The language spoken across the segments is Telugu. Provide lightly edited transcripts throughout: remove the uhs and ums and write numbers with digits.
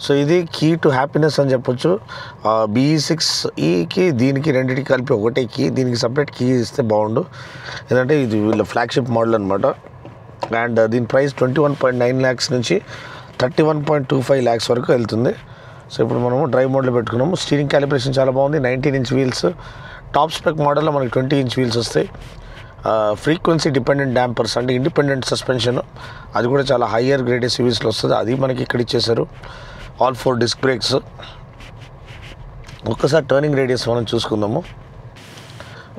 సో ఇది కీ టు హ్యాపీనెస్ అని చెప్పొచ్చు. BE6Eకి దీనికి రెండింటికి కలిపి ఒకటే కీ, దీనికి సపరేట్ కీ ఇస్తే బాగుండు. ఎందుకంటే ఇది వీళ్ళ ఫ్లాగ్షిప్ మోడల్ అనమాట. అండ్ దీని ప్రైస్ 21.9 lakhs నుంచి 31.25 lakhs వరకు వెళ్తుంది. సో ఇప్పుడు మనము డ్రైవ్ మోడ్లో పెట్టుకున్నాము. స్టీరింగ్ క్యాలిబ్రేషన్ చాలా బాగుంది. 19-inch wheels. టాప్ స్పెక్ మోడల్లో మనకి 20-inch వీల్స్ వస్తాయి. ఫ్రీక్వెన్సీ డిపెండెంట్ డాంపర్స్ అంటే ఇండిపెండెంట్ సస్పెన్షన్, అది కూడా చాలా హయ్యర్ గ్రేడ్ SUVsలో వస్తుంది. అది మనకి ఇక్కడ ఇచ్చేసారు. All 4 disc brakes. ఒక్కసారి టర్నింగ్ రేడియస్ మనం చూసుకుందాము.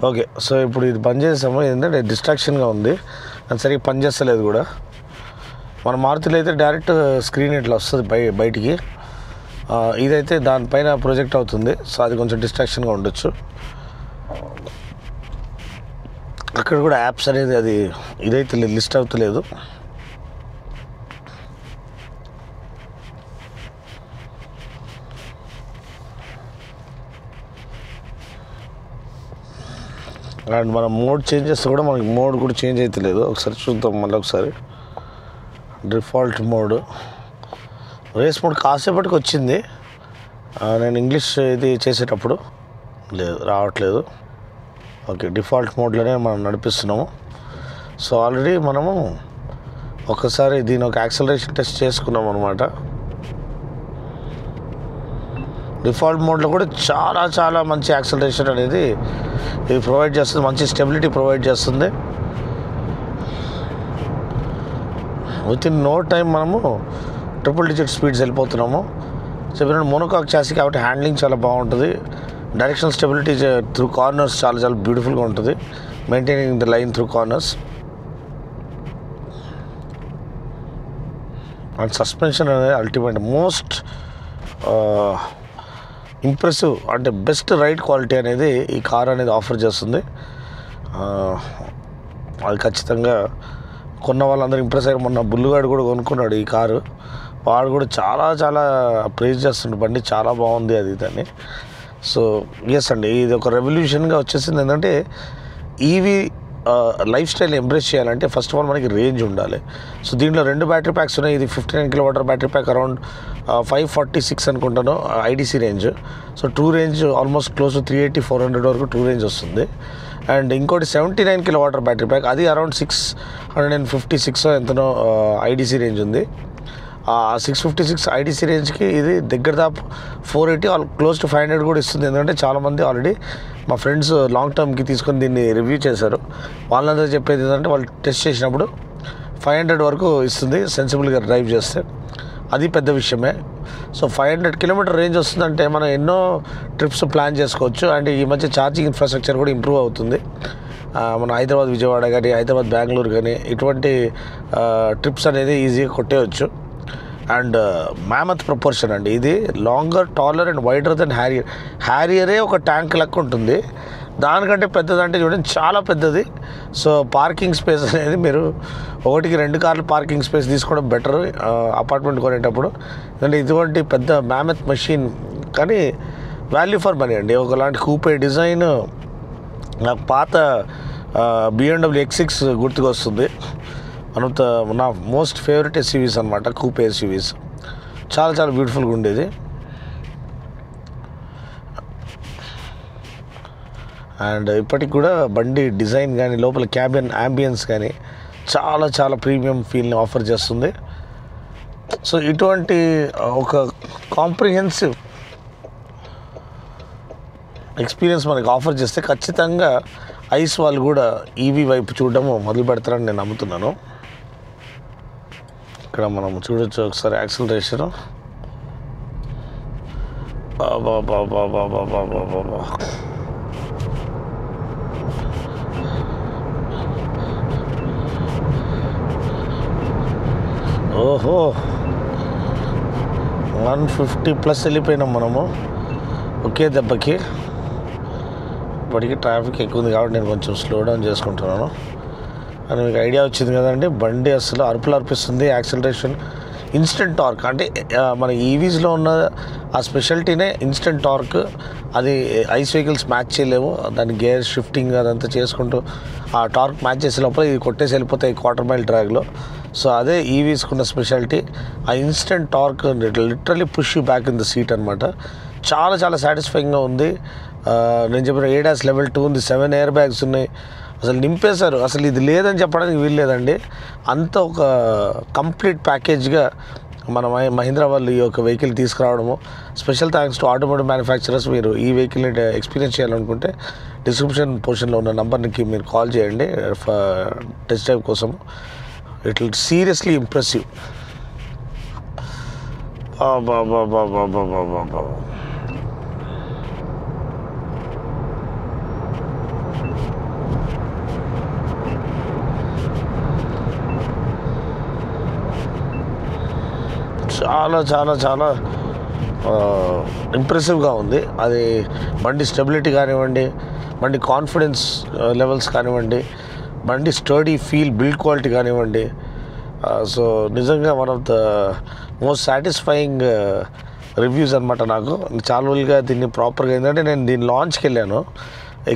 ఓకే, సో ఇప్పుడు ఇది బంద్ చేసాము. ఏంటంటే డిస్ట్రాక్షన్గా ఉంది, అది సరిగ్గా పనిచేస్తలేదు కూడా. మన మారుతిలో అయితే డైరెక్ట్ స్క్రీన్ ఇట్లా వస్తుంది బయటికి. ఇదైతే దానిపైన ప్రొజెక్ట్ అవుతుంది. సో అది కొంచెం డిస్ట్రాక్షన్గా ఉండొచ్చు. అక్కడ కూడా యాప్స్ అనేది అది ఇదైతే లిస్ట్ అవుతలేదు. అండ్ మనం మోడ్ చేంజ్ చేస్తే కూడా మనకి మోడ్ కూడా చేంజ్ అవుతలేదు. ఒకసారి చూద్దాం మళ్ళీ ఒకసారి. డిఫాల్ట్ మోడ్, రేస్ మోడ్ కాసేపటికి వచ్చింది. నేను ఇంగ్లీష్ ఇది చేసేటప్పుడు లేదు, రావట్లేదు. ఓకే, డిఫాల్ట్ మోడ్లోనే మనం నడిపిస్తున్నాము. సో ఆల్రెడీ మనము ఒకసారి దీని ఒక యాక్సలరేషన్ టెస్ట్ చేసుకున్నాం అనమాట. డిఫాల్ట్ మోడ్లో కూడా చాలా చాలా మంచి యాక్సలరేషన్ అనేది ఇది ప్రొవైడ్ చేస్తుంది. మంచి స్టెబిలిటీ ప్రొవైడ్ చేస్తుంది. విత్ ఇన్ నో టైం మనము ట్రిపుల్ డిజిట్ స్పీడ్స్ వెళ్ళిపోతున్నాము. చెప్పినట్టు మోనోకాక్ చాసీ కాబట్టి హ్యాండ్లింగ్ చాలా బాగుంటుంది. డైరెక్షన్ స్టెబిలిటీ త్రూ కార్నర్స్ చాలా చాలా బ్యూటిఫుల్గా ఉంటుంది. Maintaining the line through corners. And suspension అనేది అల్టిమేట్ మోస్ట్ ఇంప్రెసివ్ అంటే బెస్ట్ రైడ్ క్వాలిటీ అనేది ఈ కార్ అనేది ఆఫర్ చేస్తుంది. అది ఖచ్చితంగా కొన్న వాళ్ళందరూ ఇంప్రెస్ అయ్యారు. మొన్న బుల్లుగాడు కూడా కొనుక్కున్నాడు ఈ కారు. వాడు కూడా చాలా చాలా ప్రైజ్ చేస్తుండే బండి, చాలా బాగుంది అది దాన్ని. సో ఎస్ అండి, ఇది ఒక రెవల్యూషన్గా వచ్చేసింది. ఏంటంటే ఈవీ లైఫ్ స్టైల్ ఎంబ్రేస్ చేయాలంటే ఫస్ట్ ఆఫ్ ఆల్ మనకి రేంజ్ ఉండాలి. సో దీంట్లో 2 బ్యాటరీ ప్యాక్స్ ఉన్నాయి. ఇది 59 kW బ్యాటరీ ప్యాక్, అరౌండ్ 546 అనుకుంటాను IDC range. So true range almost close to 380-400 వరకు ట్రూ రేంజ్ వస్తుంది. అండ్ ఇంకోటి 79 kW బ్యాటరీ ప్యాక్, అది అరౌండ్ 656 ఎంతనో IDC రేంజ్ ఉంది. 656 IDC రేంజ్కి ఇది దగ్గర దాపు 480 క్లోజ్ టు 500 కూడా ఇస్తుంది. ఎందుకంటే చాలామంది ఆల్రెడీ మా ఫ్రెండ్స్ లాంగ్ టర్మ్కి తీసుకొని దీన్ని రివ్యూ చేశారు. వాళ్ళందరూ చెప్పేది ఏంటంటే వాళ్ళు టెస్ట్ చేసినప్పుడు 500 వరకు ఇస్తుంది సెన్సిబుల్గా డ్రైవ్ చేస్తే. అది పెద్ద విషయమే. సో 500 km రేంజ్ వస్తుందంటే మనం ఎన్నో ట్రిప్స్ ప్లాన్ చేసుకోవచ్చు. అండ్ ఈ మధ్య ఛార్జింగ్ ఇన్ఫ్రాస్ట్రక్చర్ కూడా ఇంప్రూవ్ అవుతుంది. మన హైదరాబాద్ విజయవాడ కానీ హైదరాబాద్ బెంగళూరు కానీ ఇటువంటి ట్రిప్స్ అనేది ఈజీగా కొట్టేయచ్చు. అండ్ మ్యామత్ ప్రపోర్షన్ అండి ఇది. Longer, taller and wider then హ్యారియరే ఒక ట్యాంక్ లెక్క ఉంటుంది. దానికంటే పెద్దదంటే చూడండి చాలా పెద్దది. సో పార్కింగ్ స్పేస్ అనేది మీరు 1-2 కార్లు పార్కింగ్ స్పేస్ తీసుకోవడం బెటర్ అపార్ట్మెంట్ కొనేటప్పుడు. ఎందుకంటే ఇటువంటి పెద్ద మ్యామత్ మెషిన్ కానీ వాల్యూ ఫర్ మనీ అండి. ఒకలాంటి కూపే డిజైన్ నాకు పాత BMW X6 గుర్తుకొస్తుంది. నా మోస్ట్ ఫేవరెట్ SUVs అనమాట, కూపే SUVs. చాలా చాలా బ్యూటిఫుల్గా ఉండేది. అండ్ ఇప్పటికి కూడా బండి డిజైన్ కానీ లోపల క్యాబిన్ యాంబియన్స్ కానీ చాలా చాలా ప్రీమియం ఫీల్ని ఆఫర్ చేస్తుంది. సో ఇటువంటి ఒక కాంప్రిహెన్సివ్ ఎక్స్పీరియన్స్ మనకి ఆఫర్ చేస్తే ఖచ్చితంగా ఐస్ వాళ్ళు కూడా ఈవీ వైపు చూడడము మొదలు పెడతారని నేను నమ్ముతున్నాను. ఇక్కడ మనం చూడొచ్చు ఒకసారి యాక్సిలరేషన్. ఓహో 150+ వెళ్ళిపోయినాం మనము ఒకే దెబ్బకి. ఇప్పటికీ ట్రాఫిక్ ఎక్కువ ఉంది కాబట్టి నేను కొంచెం స్లో డౌన్ చేసుకుంటున్నాను. అని మీకు ఐడియా వచ్చింది కదండి. బండి అసలు అరుపులు అర్పిస్తుంది. యాక్సిలరేషన్, ఇన్స్టెంట్ టార్క్ అంటే మన ఈవీస్లో ఉన్న ఆ స్పెషాలిటీనే ఇన్స్టెంట్ టార్క్. అది ఐస్ వెహికల్స్ మ్యాచ్ చేయలేము. దాని గేర్ షిఫ్టింగ్ అదంతా చేసుకుంటూ ఆ టార్క్ మ్యాచ్ చేసే లోపల ఇది కొట్టేసి వెళ్ళిపోతాయి 1/4 మైల్ ట్రాక్లో. సో అదే ఈవీస్కున్న స్పెషాలిటీ, ఆ instant torque literally push you back in the seat అనమాట. చాలా చాలా సాటిస్ఫైయింగ్గా ఉంది. నేను చెప్పిన ADAS Level 2 ఉంది, 7 ఎయిర్ బ్యాగ్స్ ఉన్నాయి. అసలు నింపేశారు, అసలు ఇది లేదని చెప్పడానికి వీల్లేదండి. అంత ఒక కంప్లీట్ ప్యాకేజ్గా మన మహీంద్రా వాళ్ళు ఈ యొక్క వెహికల్ తీసుకురావడము. Special thanks to automotive manufacturers. మీరు ఈ వెహికల్ని ఎక్స్పీరియన్స్ చేయాలనుకుంటే డిస్క్రిప్షన్ పోర్షన్లో ఉన్న నంబర్కి మీరు కాల్ చేయండి టెస్ట్ డ్రైవ్ కోసం. It will seriously impressive. చాలా చాలా చాలా ఇంప్రెసివ్గా ఉంది. అది బండి స్టెబిలిటీ కానివ్వండి, బండి కాన్ఫిడెన్స్ లెవెల్స్ కానివ్వండి, బండి స్టడీ ఫీల్ బిల్డ్ క్వాలిటీ కానివ్వండి. సో నిజంగా one of the most satisfying reviews అనమాట. నాకు చాలా రోజులుగా దీన్ని ప్రాపర్గా, ఏంటంటే నేను దీని లాంచ్కి వెళ్ళాను,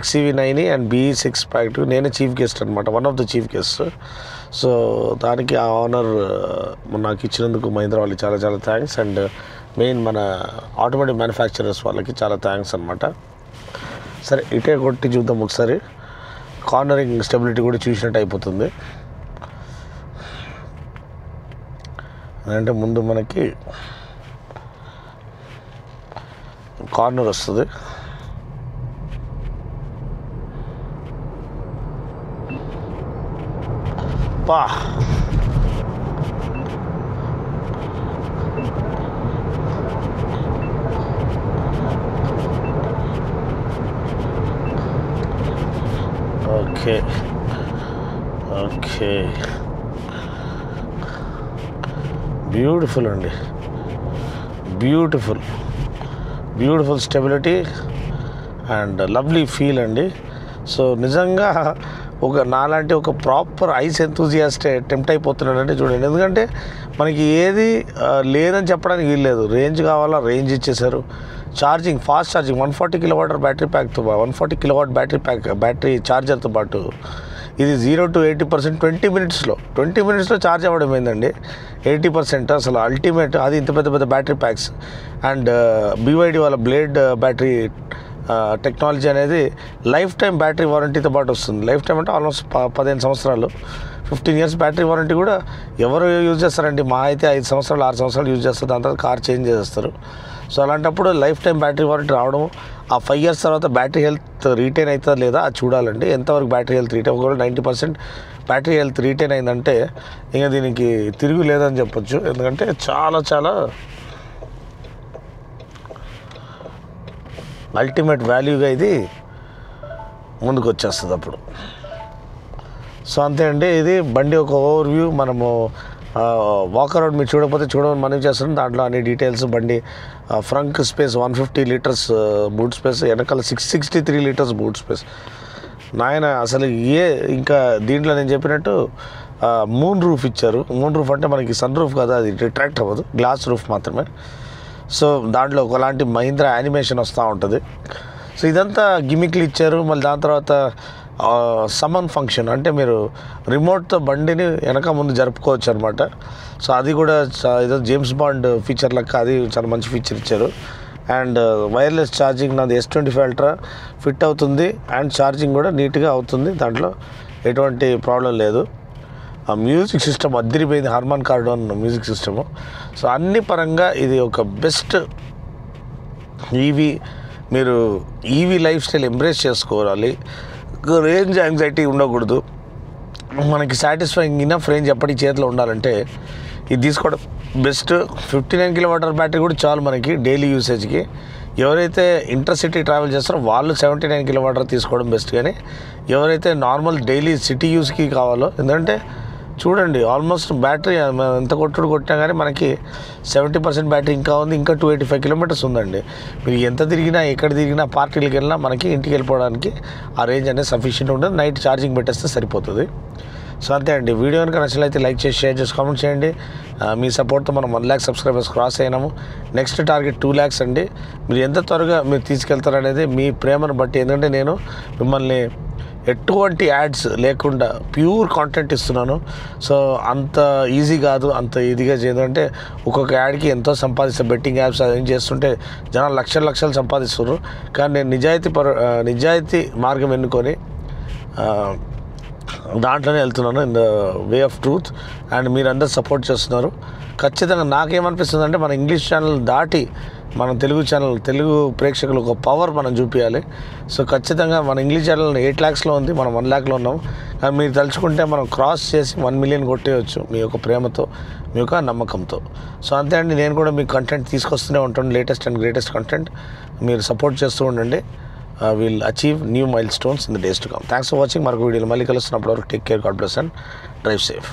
XCV9 అండ్ BE6 ప్యాక్ట్. నేనే చీఫ్ గెస్ట్ అనమాట, one of the chief guest. So దానికి ఆ ఆనర్ నాకు ఇచ్చినందుకు మహీంద్రా వాళ్ళకి చాలా చాలా థ్యాంక్స్. అండ్ మెయిన్ మన ఆటోమోటివ్ మ్యానుఫ్యాక్చరర్స్ వాళ్ళకి చాలా థ్యాంక్స్ అనమాట. సరే, ఇటే కొట్టి చూద్దాం ఒకసారి. కార్నరింగ్ స్టెబిలిటీ కూడా చూసినట్టు అయిపోతుంది. అంటే ముందు మనకి కార్నర్ వస్తుంది. పా ఓకే ఓకే, బ్యూటిఫుల్ అండి, beautiful stability and lovely feel అండి. సో నిజంగా ఒక నాలాంటి ఒక ప్రాపర్ ఐస్ ఎంతూజియాస్ట్ టెంప్ట్ అయిపోతున్నాడంటే చూడండి. ఎందుకంటే మనకి ఏది లేదని చెప్పడానికి వీల్లేదు. రేంజ్ కావాలా, రేంజ్ ఇచ్చేశారు. Charging, fast charging, 140 kW battery ప్యాక్తో 140 kW బ్యాటరీ ఛార్జర్తో పాటు ఇది 0 to 80% 20 మినిట్స్లో ఛార్జ్ అవ్వడం ఏందండి. 80% అసలు అల్టిమేట్. అది ఇంత పెద్ద బ్యాటరీ ప్యాక్స్. అండ్ BYD వాళ్ళ బ్లేడ్ బ్యాటరీ టెక్నాలజీ అనేది లైఫ్ టైం బ్యాటరీ వారంటీతో పాటు వస్తుంది. లైఫ్ టైం అంటే ఆల్మోస్ట్ 15 సంవత్సరాలు, 15 years బ్యాటరీ వారంటీ కూడా ఎవరు యూజ్ చేస్తారండి? మా అయితే 5 సంవత్సరాలు 6 సంవత్సరాలు యూజ్ చేస్తారు, దాని తర్వాత కార్ చేంజ్ చేస్తారు. సో అలాంటప్పుడు లైఫ్ టైం బ్యాటరీ వారంటీ రావడం, ఆ 5 years తర్వాత బ్యాటరీ హెల్త్ రీటైన్ అవుతుందా లేదా అది చూడాలండి. ఎంతవరకు బ్యాటరీ హెల్త్ రీటైన్, ఒకవేళ 90% బ్యాటరీ హెల్త్ రీటైన్ అయిందంటే ఇంకా దీనికి తిరుగు లేదని చెప్పొచ్చు. ఎందుకంటే చాలా చాలా అల్టిమేట్ వాల్యూగా ఇది ముందుకు వచ్చేస్తుంది అప్పుడు. సో అంతే అండి, ఇది బండి ఒక ఓవర్ వ్యూ. మనము వాక్ అరౌండ్ మీరు చూడమని మనవి చేస్తున్నాం. దాంట్లో అన్ని డీటెయిల్స్, బండి front space 150 liters boot space, వెనకాల 663 liters బూట్ స్పేస్. నాయన అసలు ఇంకా దీంట్లో నేను చెప్పినట్టు మూన్ రూఫ్ ఇచ్చారు. మూన్ రూఫ్ అంటే మనకి సన్ రూఫ్ కదా, అది రిట్రాక్ట్ అవ్వదు, గ్లాస్ రూఫ్ మాత్రమే. సో దాంట్లో ఒకలాంటి మహీంద్రా యానిమేషన్ వస్తూ ఉంటుంది. సో ఇదంతా గిమిక్లు ఇచ్చారు. మళ్ళీ దాని తర్వాత సమన్ ఫంక్షన్, అంటే మీరు రిమోట్తో బండిని వెనక ముందు జరుపుకోవచ్చు అనమాట. సో అది కూడా ఏదో జేమ్స్ బాండ్ ఫీచర్ లెక్క, అది చాలా మంచి ఫీచర్ ఇచ్చారు. అండ్ వైర్లెస్ ఛార్జింగ్ నాది S25 Ultra ఫిట్ అవుతుంది. అండ్ ఛార్జింగ్ కూడా నీట్గా అవుతుంది, దాంట్లో ఎటువంటి ప్రాబ్లం లేదు. ఆ మ్యూజిక్ సిస్టమ్ అద్దరిపోయింది, Harman Kardon music system. So అన్ని పరంగా ఇది ఒక బెస్ట్ ఈవీ. మీరు ఈవీ లైఫ్ స్టైల్ ఎంబ్రేస్ చేసుకోవాలి. రేంజ్ యాంగ్జైటీ ఉండకూడదు. మనకి సాటిస్ఫైయింగ్ ఇనఫ్ రేంజ్ ఎప్పటికీ చేతిలో ఉండాలంటే ఇది తీసుకోవడం బెస్ట్. 59 kW బ్యాటరీ కూడా చాలు మనకి డైలీ యూసేజ్కి. ఎవరైతే ఇంటర్సిటీ ట్రావెల్ చేస్తారో వాళ్ళు 79 kW తీసుకోవడం బెస్ట్. కానీ ఎవరైతే నార్మల్ డైలీ సిటీ యూస్కి కావాలో, ఎందుకంటే చూడండి ఆల్మోస్ట్ బ్యాటరీ ఎంత కొట్టినా కానీ మనకి 70% బ్యాటరీ ఇంకా ఉంది. ఇంకా 285 kilometers ఉందండి. మీరు ఎంత తిరిగినా, ఎక్కడ తిరిగినా, పార్టీలకు వెళ్ళినా మనకి ఇంటికి వెళ్ళిపోవడానికి ఆ రేంజ్ అనేది సఫిషియెంట్ ఉంటుంది. నైట్ ఛార్జింగ్ పెట్టేస్తే సరిపోతుంది. సో అంతే అండి. వీడియో కనుక నచ్చినట్లయితే లైక్ చేసి, షేర్ చేసి, కామెంట్ చేయండి. మీ సపోర్ట్తో మనం 1 lakh సబ్స్క్రైబర్స్ క్రాస్ అయినాము. నెక్స్ట్ టార్గెట్ 2 lakhs అండి. మీరు ఎంత త్వరగా మీరు తీసుకెళ్తారనేది మీ ప్రేమను బట్టి. ఎందుకంటే నేను మిమ్మల్ని ఎటువంటి యాడ్స్ లేకుండా ప్యూర్ కాంటెంట్ ఇస్తున్నాను. సో అంత ఈజీ కాదు, అంత ఇదిగా చేయదు. అంటే ఒక్కొక్క యాడ్కి ఎంతో సంపాదిస్తే బెట్టింగ్ యాప్స్ అదేం చేస్తుంటే జనాలు లక్షలు సంపాదిస్తున్నారు. కానీ నేను నిజాయితీ మార్గం ఎన్నుకొని దాంట్లోనే వెళ్తున్నాను, in the way of truth. And మీరందరూ సపోర్ట్ చేస్తున్నారు. ఖచ్చితంగా నాకేమనిపిస్తుంది అంటే మన ఇంగ్లీష్ ఛానల్ దాటి మన తెలుగు ప్రేక్షకులు ఒక పవర్ మనం చూపించాలి. సో ఖచ్చితంగా మన ఇంగ్లీష్ ఛానల్ 8 lakhsలో ఉంది, మనం 1 lakhలో ఉన్నాం. కానీ మీరు తలుచుకుంటే మనం క్రాస్ చేసి 1 million కొట్టేయచ్చు మీ యొక్క ప్రేమతో, మీ యొక్క నమ్మకంతో. సో అంతే అండి, నేను కూడా మీకు కంటెంట్ తీసుకొస్తూనే ఉంటాను, లేటెస్ట్ అండ్ గ్రేటెస్ట్ కంటెంట్. మీరు సపోర్ట్ చేస్తూ ఉండండి. Will achieve new mile stones in the days to come. Thanks for watching. మరొక వీడియోలో మళ్ళీ కలుస్తున్నప్పుడు వరకు take care, God bless and drive safe.